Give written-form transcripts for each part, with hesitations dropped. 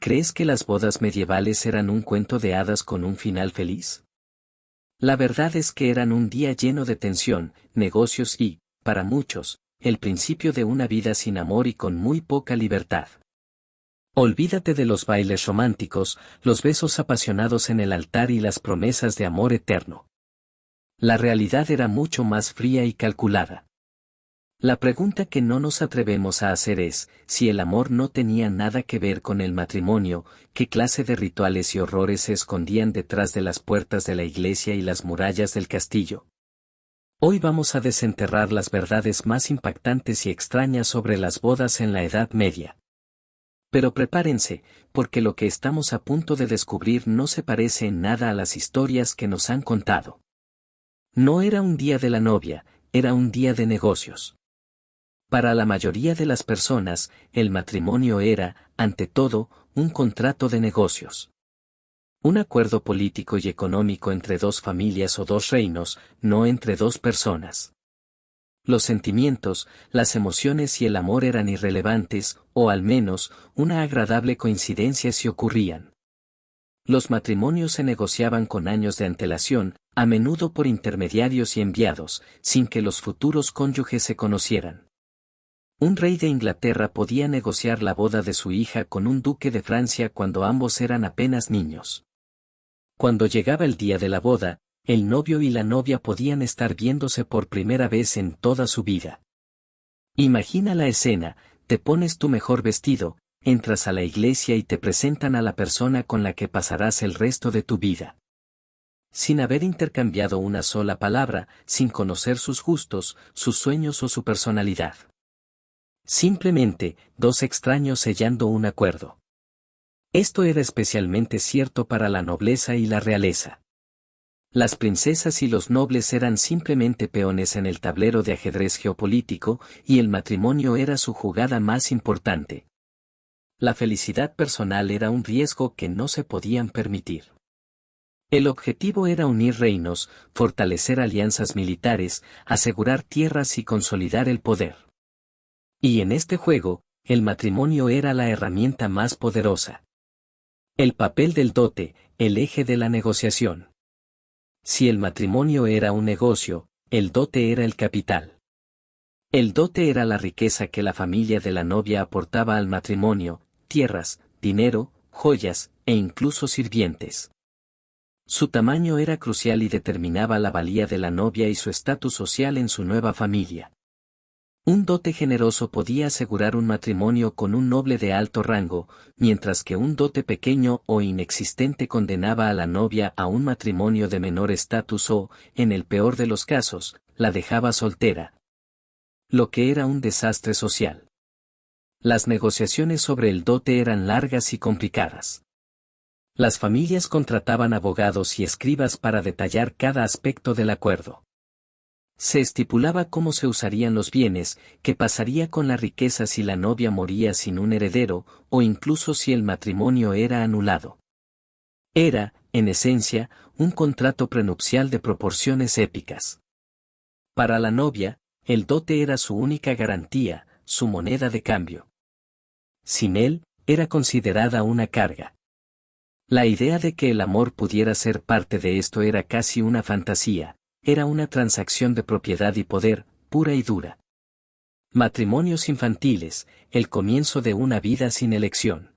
¿Crees que las bodas medievales eran un cuento de hadas con un final feliz? La verdad es que eran un día lleno de tensión, negocios y, para muchos, el principio de una vida sin amor y con muy poca libertad. Olvídate de los bailes románticos, los besos apasionados en el altar y las promesas de amor eterno. La realidad era mucho más fría y calculada. La pregunta que no nos atrevemos a hacer es, si el amor no tenía nada que ver con el matrimonio, ¿qué clase de rituales y horrores se escondían detrás de las puertas de la iglesia y las murallas del castillo? Hoy vamos a desenterrar las verdades más impactantes y extrañas sobre las bodas en la Edad Media. Pero prepárense, porque lo que estamos a punto de descubrir no se parece en nada a las historias que nos han contado. No era un día de la novia, era un día de negocios. Para la mayoría de las personas, el matrimonio era, ante todo, un contrato de negocios. Un acuerdo político y económico entre dos familias o dos reinos, no entre dos personas. Los sentimientos, las emociones y el amor eran irrelevantes, o al menos, una agradable coincidencia si ocurrían. Los matrimonios se negociaban con años de antelación, a menudo por intermediarios y enviados, sin que los futuros cónyuges se conocieran. Un rey de Inglaterra podía negociar la boda de su hija con un duque de Francia cuando ambos eran apenas niños. Cuando llegaba el día de la boda, el novio y la novia podían estar viéndose por primera vez en toda su vida. Imagina la escena, te pones tu mejor vestido, entras a la iglesia y te presentan a la persona con la que pasarás el resto de tu vida. Sin haber intercambiado una sola palabra, sin conocer sus gustos, sus sueños o su personalidad. Simplemente, dos extraños sellando un acuerdo. Esto era especialmente cierto para la nobleza y la realeza. Las princesas y los nobles eran simplemente peones en el tablero de ajedrez geopolítico, y el matrimonio era su jugada más importante. La felicidad personal era un riesgo que no se podían permitir. El objetivo era unir reinos, fortalecer alianzas militares, asegurar tierras y consolidar el poder. Y en este juego, el matrimonio era la herramienta más poderosa. El papel del dote, el eje de la negociación. Si el matrimonio era un negocio, el dote era el capital. El dote era la riqueza que la familia de la novia aportaba al matrimonio, tierras, dinero, joyas, e incluso sirvientes. Su tamaño era crucial y determinaba la valía de la novia y su estatus social en su nueva familia. Un dote generoso podía asegurar un matrimonio con un noble de alto rango, mientras que un dote pequeño o inexistente condenaba a la novia a un matrimonio de menor estatus o, en el peor de los casos, la dejaba soltera. Lo que era un desastre social. Las negociaciones sobre el dote eran largas y complicadas. Las familias contrataban abogados y escribas para detallar cada aspecto del acuerdo. Se estipulaba cómo se usarían los bienes, qué pasaría con la riqueza si la novia moría sin un heredero, o incluso si el matrimonio era anulado. Era, en esencia, un contrato prenupcial de proporciones épicas. Para la novia, el dote era su única garantía, su moneda de cambio. Sin él, era considerada una carga. La idea de que el amor pudiera ser parte de esto era casi una fantasía. Era una transacción de propiedad y poder, pura y dura. Matrimonios infantiles, el comienzo de una vida sin elección.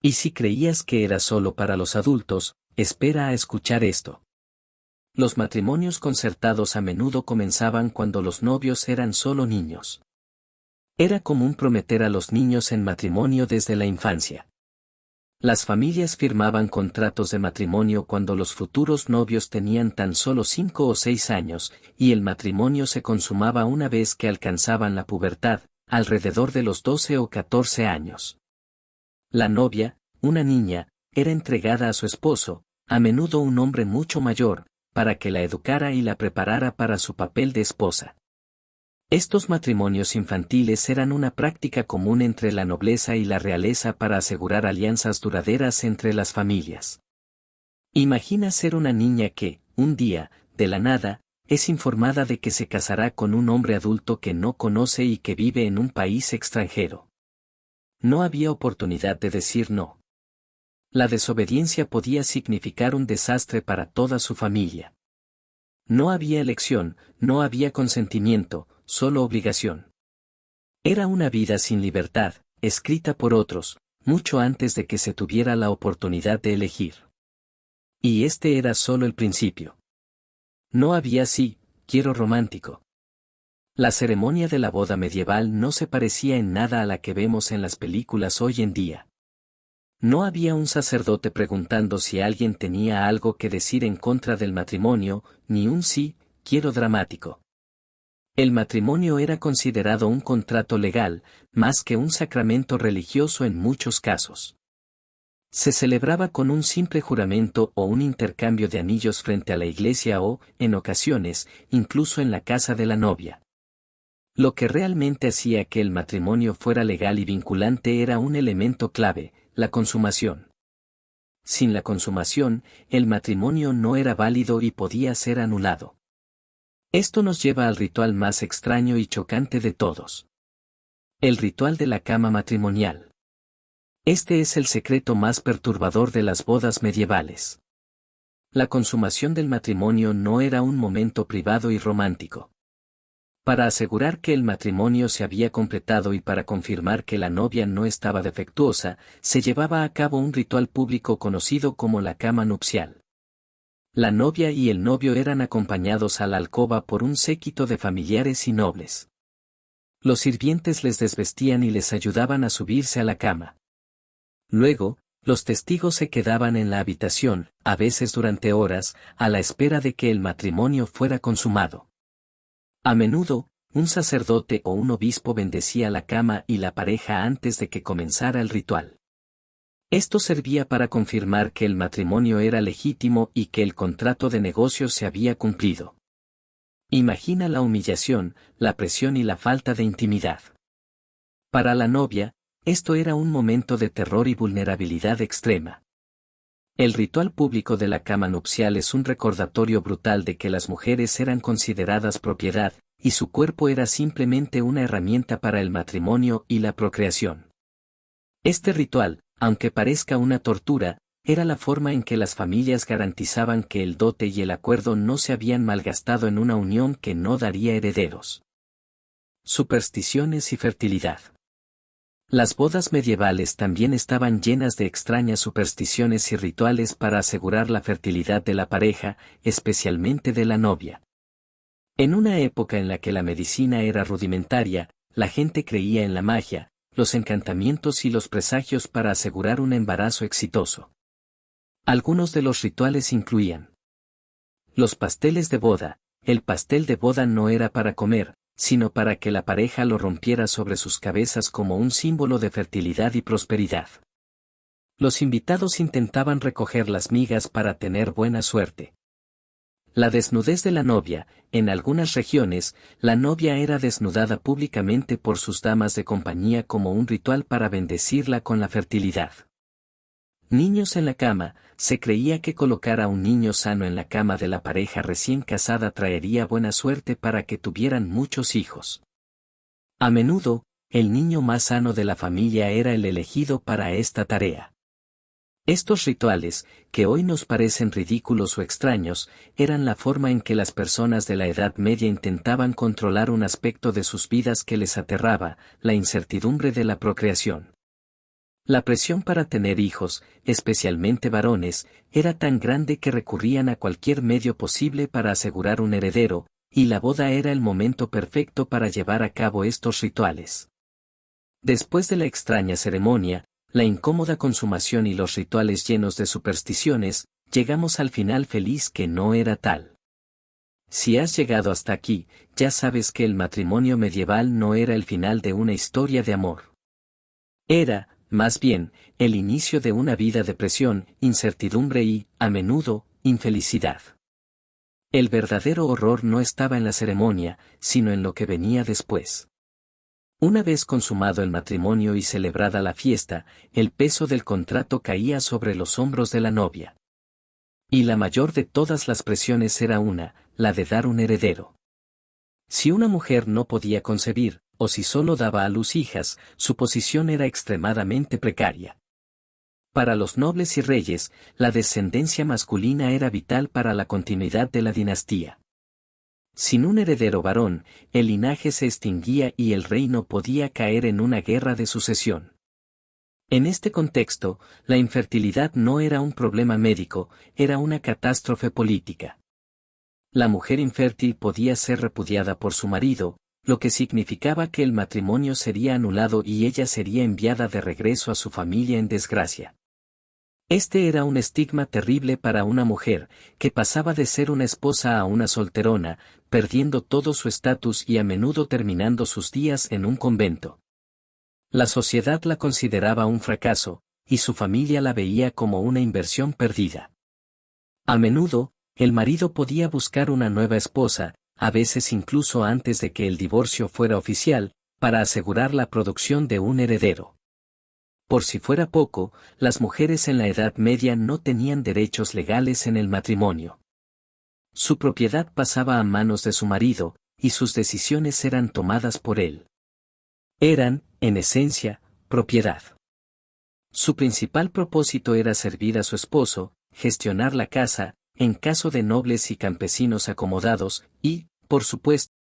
Y si creías que era solo para los adultos, espera a escuchar esto. Los matrimonios concertados a menudo comenzaban cuando los novios eran solo niños. Era común prometer a los niños en matrimonio desde la infancia. Las familias firmaban contratos de matrimonio cuando los futuros novios tenían tan solo 5 o 6 años, y el matrimonio se consumaba una vez que alcanzaban la pubertad, alrededor de los 12 o 14 años. La novia, una niña, era entregada a su esposo, a menudo un hombre mucho mayor, para que la educara y la preparara para su papel de esposa. Estos matrimonios infantiles eran una práctica común entre la nobleza y la realeza para asegurar alianzas duraderas entre las familias. Imagina ser una niña que, un día, de la nada, es informada de que se casará con un hombre adulto que no conoce y que vive en un país extranjero. No había oportunidad de decir no. La desobediencia podía significar un desastre para toda su familia. No había elección, no había consentimiento, solo obligación. Era una vida sin libertad, escrita por otros, mucho antes de que se tuviera la oportunidad de elegir. Y este era solo el principio. No había sí, quiero romántico. La ceremonia de la boda medieval no se parecía en nada a la que vemos en las películas hoy en día. No había un sacerdote preguntando si alguien tenía algo que decir en contra del matrimonio, ni un sí, quiero dramático. El matrimonio era considerado un contrato legal, más que un sacramento religioso en muchos casos. Se celebraba con un simple juramento o un intercambio de anillos frente a la iglesia o, en ocasiones, incluso en la casa de la novia. Lo que realmente hacía que el matrimonio fuera legal y vinculante era un elemento clave, la consumación. Sin la consumación, el matrimonio no era válido y podía ser anulado. Esto nos lleva al ritual más extraño y chocante de todos. El ritual de la cama matrimonial. Este es el secreto más perturbador de las bodas medievales. La consumación del matrimonio no era un momento privado y romántico. Para asegurar que el matrimonio se había completado y para confirmar que la novia no estaba defectuosa, se llevaba a cabo un ritual público conocido como la cama nupcial. La novia y el novio eran acompañados a la alcoba por un séquito de familiares y nobles. Los sirvientes les desvestían y les ayudaban a subirse a la cama. Luego, los testigos se quedaban en la habitación, a veces durante horas, a la espera de que el matrimonio fuera consumado. A menudo, un sacerdote o un obispo bendecía la cama y la pareja antes de que comenzara el ritual. Esto servía para confirmar que el matrimonio era legítimo y que el contrato de negocios se había cumplido. Imagina la humillación, la presión y la falta de intimidad. Para la novia, esto era un momento de terror y vulnerabilidad extrema. El ritual público de la cama nupcial es un recordatorio brutal de que las mujeres eran consideradas propiedad, y su cuerpo era simplemente una herramienta para el matrimonio y la procreación. Este ritual, aunque parezca una tortura, era la forma en que las familias garantizaban que el dote y el acuerdo no se habían malgastado en una unión que no daría herederos. Supersticiones y fertilidad. Las bodas medievales también estaban llenas de extrañas supersticiones y rituales para asegurar la fertilidad de la pareja, especialmente de la novia. En una época en la que la medicina era rudimentaria, la gente creía en la magia, los encantamientos y los presagios para asegurar un embarazo exitoso. Algunos de los rituales incluían los pasteles de boda. El pastel de boda no era para comer, sino para que la pareja lo rompiera sobre sus cabezas como un símbolo de fertilidad y prosperidad. Los invitados intentaban recoger las migas para tener buena suerte. La desnudez de la novia. En algunas regiones, la novia era desnudada públicamente por sus damas de compañía como un ritual para bendecirla con la fertilidad. Niños en la cama. Se creía que colocar a un niño sano en la cama de la pareja recién casada traería buena suerte para que tuvieran muchos hijos. A menudo, el niño más sano de la familia era el elegido para esta tarea. Estos rituales, que hoy nos parecen ridículos o extraños, eran la forma en que las personas de la Edad Media intentaban controlar un aspecto de sus vidas que les aterraba, la incertidumbre de la procreación. La presión para tener hijos, especialmente varones, era tan grande que recurrían a cualquier medio posible para asegurar un heredero, y la boda era el momento perfecto para llevar a cabo estos rituales. Después de la extraña ceremonia, la incómoda consumación y los rituales llenos de supersticiones, llegamos al final feliz que no era tal. Si has llegado hasta aquí, ya sabes que el matrimonio medieval no era el final de una historia de amor. Era, más bien, el inicio de una vida de presión, incertidumbre y, a menudo, infelicidad. El verdadero horror no estaba en la ceremonia, sino en lo que venía después. Una vez consumado el matrimonio y celebrada la fiesta, el peso del contrato caía sobre los hombros de la novia. Y la mayor de todas las presiones era la de dar un heredero. Si una mujer no podía concebir, o si solo daba a luz hijas, su posición era extremadamente precaria. Para los nobles y reyes, la descendencia masculina era vital para la continuidad de la dinastía. Sin un heredero varón, el linaje se extinguía y el reino podía caer en una guerra de sucesión. En este contexto, la infertilidad no era un problema médico, era una catástrofe política. La mujer infértil podía ser repudiada por su marido, lo que significaba que el matrimonio sería anulado y ella sería enviada de regreso a su familia en desgracia. Este era un estigma terrible para una mujer, que pasaba de ser una esposa a una solterona, perdiendo todo su estatus y a menudo terminando sus días en un convento. La sociedad la consideraba un fracaso, y su familia la veía como una inversión perdida. A menudo, el marido podía buscar una nueva esposa, a veces incluso antes de que el divorcio fuera oficial, para asegurar la producción de un heredero. Por si fuera poco, las mujeres en la Edad Media no tenían derechos legales en el matrimonio. Su propiedad pasaba a manos de su marido, y sus decisiones eran tomadas por él. Eran, en esencia, propiedad. Su principal propósito era servir a su esposo, gestionar la casa, en caso de nobles y campesinos acomodados, y, por supuesto,